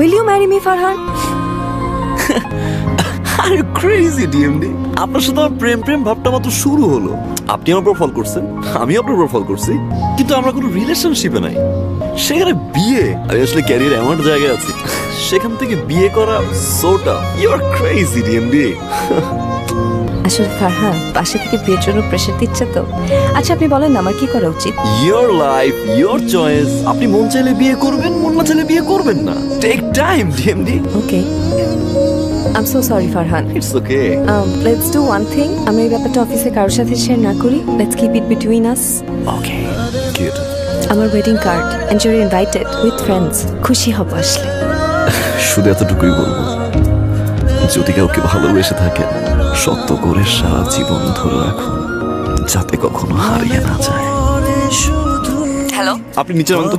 Will you marry me, Farhan? Are you crazy, DMD? আপনার সাথে আমার প্রেম ভাবটা মাত্র শুরু হলো। আপনি আমার উপর ফল করছেন, আমি আপনার উপর ফল করছি, কিন্তু আমরা কোনো রিলেশনশিপে নাই। সেখানে বিয়ে, আমি আসলে ক্যারিয়ার এমন জায়গায় আছি, সেখান থেকে বিয়ে করা সোটা। You are crazy, DMD. আসলে ফারহান বাসা থেকে বিয়ের জন্য প্রেশার দিচ্ছে তো। আচ্ছা আপনি বলেন না আমার কি করা উচিত? Your life, your choice. আপনি মন চাইলে বিয়ে করবেন, মন না চাইলে বিয়ে করবেন না। টেক টাইম, ডিএমডি। Okay, I'm so sorry Farhan. It's okay. Let's do one thing. আমরা এই ব্যাপারটা অফিসে কারোর সাথে শেয়ার না করি. Let's keep it between us. Okay. Good. আমার wedding card and you're invited with friends. খুশি হব আসলে। শুধু এতটুকুই বলবো, যদি কাউকে ভালোবেসে থাকেন সত্য করে সারা জীবন ধরে রাখুন, যাতে কখনো হারিয়ে না যায়। হ্যালো, আপনি নিচে নামান তো।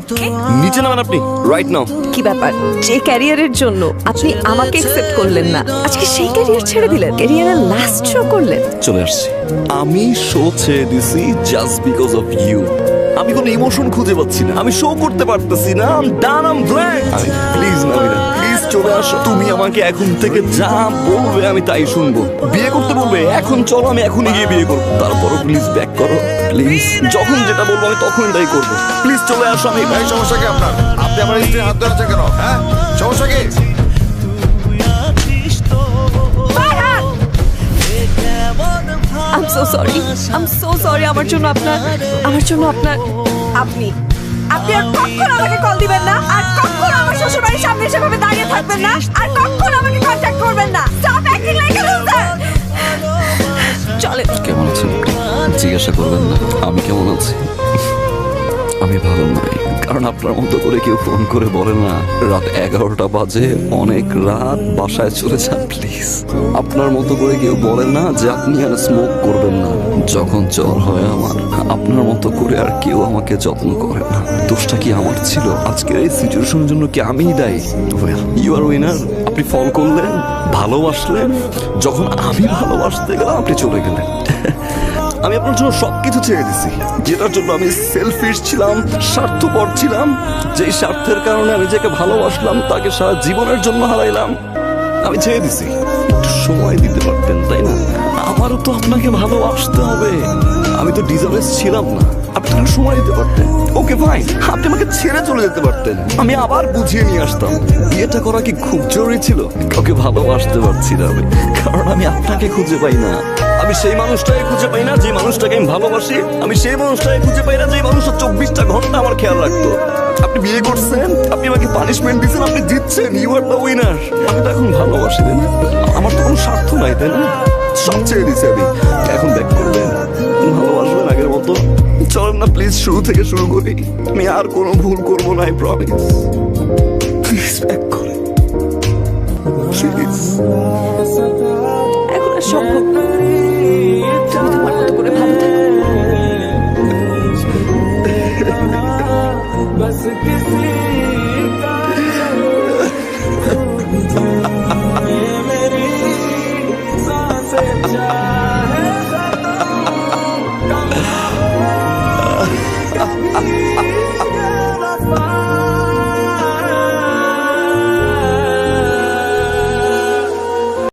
নিচে নামান আপনি, রাইট নাও। কি ব্যাপার? যে ক্যারিয়ারের জন্য আপনি আমাকে অ্যাকসেপ্ট করলেন না, আজকে সেই ক্যারিয়ার ছেড়ে দিলেন, ক্যারিয়ারের লাস্ট শো করলেন। চলে আসছি, আমি শো ছেড়ে দিছি জাস্ট বিকজ অফ ইউ। আমি কোনো ইমোশন খুঁজে পাচ্ছি না, আমি শো করতে পারতেছি না। I am done, I am blank. Please Namira, please চলে আসো। তুমি আমাকে এখন থেকে যা বলবে আমি তাই শুনবো। বিয়ে করতে বলবে, এখন চলো, আমি এখনই গিয়ে বিয়ে করবো। তারপরও প্লিজ ব্যাক করো, প্লিজ। যখন যেটা বলবো আমি তখনই তাই করবো। প্লিজ চলে আসো। আমি ভাই, সমস্যা কি আপনার? আপনি আমার স্ত্রীর হাত ধরেছেন কেন? হ্যাঁ, সমস্যা কি? I'm so sorry. I'm so sorry. আমার জন্য আপনার আপনি আর কখনো আমাকে কল দিবেন না, আর কখনো আমার শ্বশুর বাড়ির সামনে সেভাবে দাঁড়িয়ে থাকবেন না, আর কখনো আমাকে কন্ট্যাক্ট করবেন না। Stop acting like a loser. চলে। কেমন আছেন জিজ্ঞাসা করবেন না, আমি কেমন আছি? আমি ভালো নই, কারণ আপনার মতো করে কেউ ফোন করে বলে না রাত 11টা বাজে, অনেক রাত, বাসায় চলে যান প্লিজ। আপনার মতো করে কেউ বলে না যে আপনি আর স্মোক করবেন না। যখন জ্বর হয় আমার, আপনার মতো করে আর কেউ আমাকে যত্ন করে না। দোষটা কি আমার ছিল? আজকের এই সিচুয়েশনের জন্য কি আমিই দায়ী? You are winner. আপনি ফল করলেন, ভালোবাসলেন, যখন আমি ভালোবাসতে গেলাম আপনি চলে গেলেন। আমি আপনার জন্য সবকিছু ছেড়ে দিছি, যেটার জন্য আমি সেলফিশ ছিলাম, স্বার্থপর ছিলাম। যেই স্বার্থের কারণে আমি যাকে ভালোবাসলাম তাকে সারা জীবনের জন্য হারাইলাম। আমি ছেড়ে দিছি। একটু সময় দিতে পারতেন, তাই না? আমারও তো আপনাকে ভালোবাসতে হবে। আমি তো ডিজার্ভেস ছিলাম না, আপনি একটু সময় দিতে পারতেন। ওকে ফাইন, আপনি আমাকে ছেড়ে চলে যেতে পারতেন, আমি আবার বুঝিয়ে নিয়ে আসতাম। বিয়েটা করা কি খুব জরুরি ছিল? কাউকে ভালোবাসতে পারছি না আমি, কারণ আমি আপনাকে খুঁজে পাই না। আমি সেই মানুষটাকে খুঁজে পাই না যে মানুষটাকে আমি ভালোবাসি। আমি সেই মানুষটাকে খুঁজে পাই না যে মানুষটা 24টা ঘন্টা আমার খেয়াল রাখতো। আপনি বিয়ে করছেন, আপনি আমাকে পানিশমেন্ট দিচ্ছেন, আপনি জিতছেন, ইউ আর দ্য উইনার। আমি তো এখন ভালোবাসি, তাই না? আমার তো কোনো স্বার্থ নাই, তাই না? সব ছেড়ে দিচ্ছি আমি। এখন ব্যাক করবেন, ভালোবাসবেন আগের মতো। চলেন না প্লিজ, শুরু থেকে শুরু করি। আমি আর কোনো ভুল করবো না, আই প্রমিস। প্লিজ ব্যাক করেন, প্লিজ। এখন আর সম্ভব না। তুমি তোমার মতো করে ভালো থাকো।